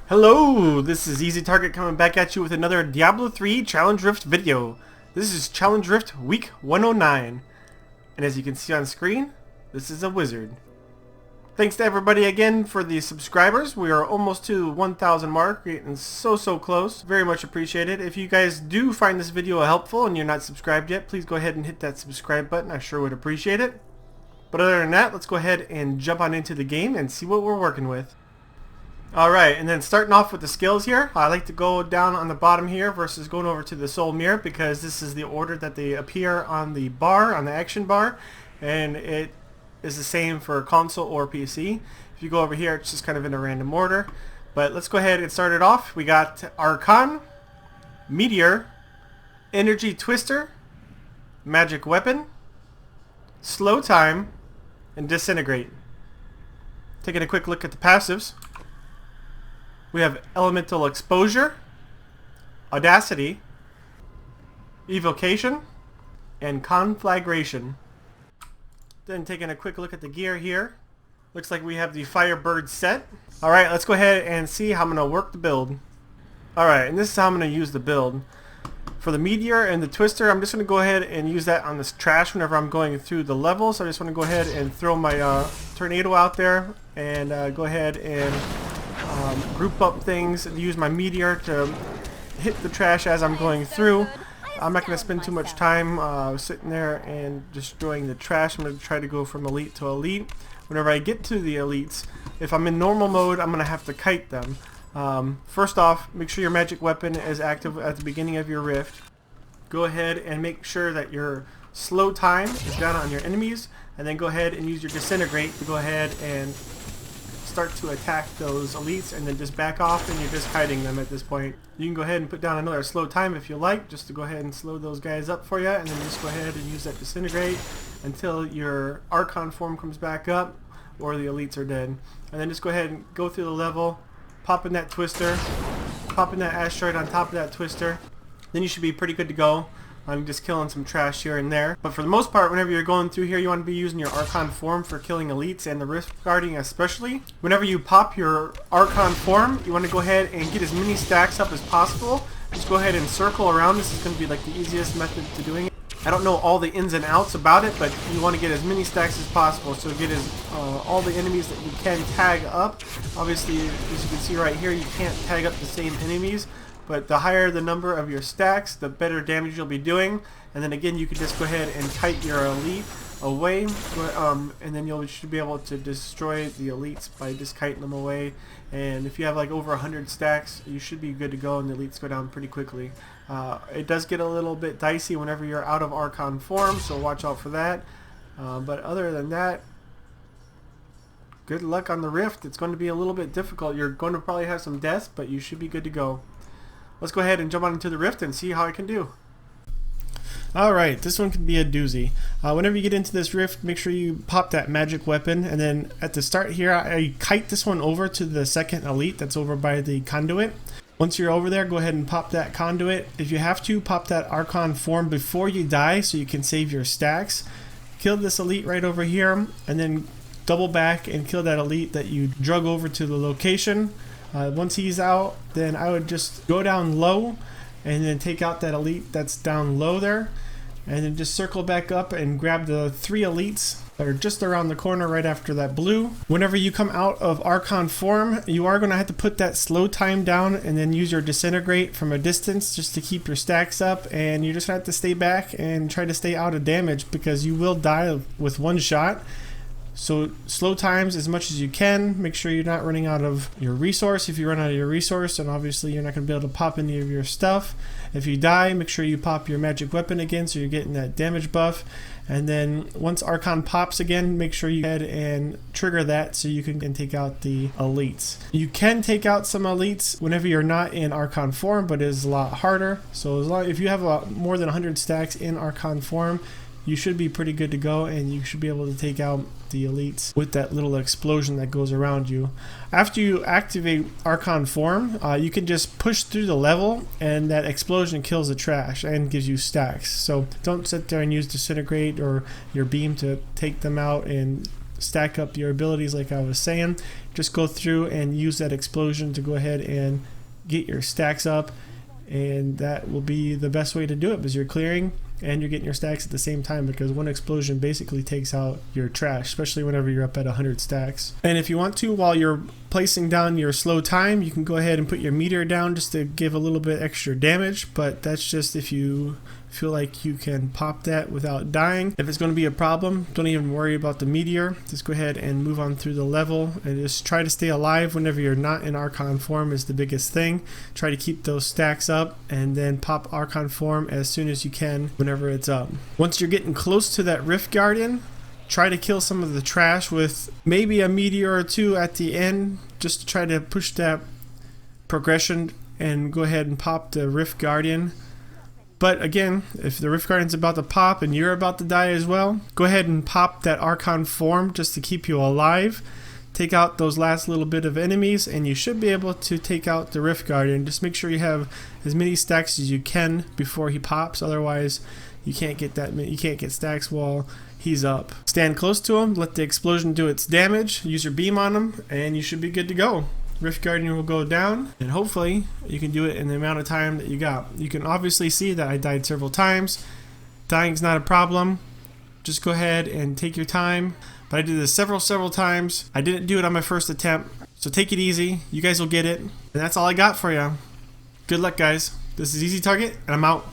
Hello, this is Easy Target coming back at you with another Diablo 3 Challenge Rift video. This is Challenge Rift week 109. And as you can see on screen, this is a wizard. Thanks to everybody again for the subscribers. We are almost to 1,000 mark, getting so close. Very much appreciated. If you guys do find this video helpful and you're not subscribed yet, please go ahead and hit that subscribe button. I sure would appreciate it. But other than that, let's go ahead and jump on into the game and see what we're working with. Alright, and then starting off with the skills here, I like to go down on the bottom here versus going over to the soul mirror because this is the order that they appear on the bar, on the action bar, and it is the same for console or PC. If you go over here, it's just kind of in a random order. But let's go ahead and start it off. We got Arcon, Meteor, Energy Twister, Magic Weapon, Slow Time, and Disintegrate. Taking a quick look at the passives. We have Elemental Exposure, Audacity, Evocation, and Conflagration. Then taking a quick look at the gear here. Looks like we have the Firebird set. Alright, let's go ahead and see how I'm going to work the build. Alright, and this is how I'm going to use the build. For the Meteor and the Twister, I'm just going to go ahead and use that on this trash whenever I'm going through the level. So I just want to go ahead and throw my Tornado out there and go ahead and group up things and use my Meteor to hit the trash as I'm going through. I'm not going to spend too much time sitting there and destroying the trash. I'm going to try to go from elite to elite. Whenever I get to the elites, if I'm in normal mode, I'm going to have to kite them. First off, make sure your magic weapon is active at the beginning of your rift. Go ahead and make sure that your slow time is down on your enemies, and then go ahead and use your disintegrate to go ahead and start to attack those elites, and then just back off and you're just kiting them at this point. You can go ahead and put down another slow time if you like, just to go ahead and slow those guys up for you, and then just go ahead and use that disintegrate until your Archon form comes back up or the elites are dead. And then just go ahead and go through the level, pop in that twister, pop in that asteroid on top of that twister. Then you should be pretty good to go. I'm just killing some trash here and there. But for the most part, whenever you're going through here, you want to be using your Archon form for killing elites and the rift guarding especially. Whenever you pop your Archon form, you want to go ahead and get as many stacks up as possible. Just go ahead and circle around. This is going to be like the easiest method to doing it. I don't know all the ins and outs about it, but you want to get as many stacks as possible. So get all the enemies that you can tag up. Obviously, as you can see right here, you can't tag up the same enemies. But the higher the number of your stacks, the better damage you'll be doing. And then again, you can just go ahead and kite your elite away, and then you should be able to destroy the elites by just kiting them away. And if you have like over 100 stacks, you should be good to go, and the elites go down pretty quickly. It does get a little bit dicey whenever you're out of Archon form, so watch out for that. But other than that, good luck on the rift. It's going to be a little bit difficult. You're going to probably have some deaths, but you should be good to go. Let's go ahead and jump on into the rift and see how I can do. Alright, this one can be a doozy. Whenever you get into this rift, make sure you pop that magic weapon, and then at the start here, I kite this one over to the second elite that's over by the conduit. Once you're over there, go ahead and pop that conduit. If you have to, pop that Archon form before you die so you can save your stacks. Kill this elite right over here, and then double back and kill that elite that you drug over to the location. Once he's out, then I would just go down low and then take out that elite that's down low there, and then just circle back up and grab the 3 elites that are just around the corner right after that blue. Whenever you come out of Archon form, you are going to have to put that slow time down and then use your disintegrate from a distance just to keep your stacks up, and you just have to stay back and try to stay out of damage because you will die with one shot. So slow times as much as you can. Make sure you're not running out of your resource. If you run out of your resource, then obviously you're not going to be able to pop any of your stuff. If you die, make sure you pop your magic weapon again so you're getting that damage buff. And then once Archon pops again, make sure you go ahead and trigger that so you can take out the elites. You can take out some elites whenever you're not in Archon form, but it is a lot harder. So if you have more than 100 stacks in Archon form, you should be pretty good to go, and you should be able to take out the elites with that little explosion that goes around you. After you activate Archon form, you can just push through the level, and that explosion kills the trash and gives you stacks. So don't sit there and use disintegrate or your beam to take them out and stack up your abilities like I was saying. just go through and use that explosion to go ahead and get your stacks up, and that will be the best way to do it, because you're clearing and you're getting your stacks at the same time, because one explosion basically takes out your trash, especially whenever you're up at 100 stacks. And if you want to, while you're placing down your slow time, you can go ahead and put your meteor down just to give a little bit extra damage, but that's just if you feel like you can pop that without dying. If it's going to be a problem, don't even worry about the meteor. Just go ahead and move on through the level and just try to stay alive whenever you're not in Archon form is the biggest thing. Try to keep those stacks up and then pop Archon form as soon as you can whenever it's up. Once you're getting close to that Rift Guardian, try to kill some of the trash with maybe a meteor or two at the end, just to try to push that progression and go ahead and pop the Rift Guardian. But again, if the Rift Guardian's about to pop and you're about to die as well, go ahead and pop that Archon form just to keep you alive. Take out those last little bit of enemies and you should be able to take out the Rift Guardian. Just make sure you have as many stacks as you can before he pops, otherwise you can't get stacks while he's up. Stand close to him, let the explosion do its damage, use your beam on him, and you should be good to go. Rift Guardian will go down, and hopefully you can do it in the amount of time that you got. You can obviously see that I died several times. Dying's not a problem. Just go ahead and take your time. But I did this several times. I didn't do it on my first attempt, so take it easy. You guys will get it. And that's all I got for you. Good luck, guys. This is Eazy Target, and I'm out.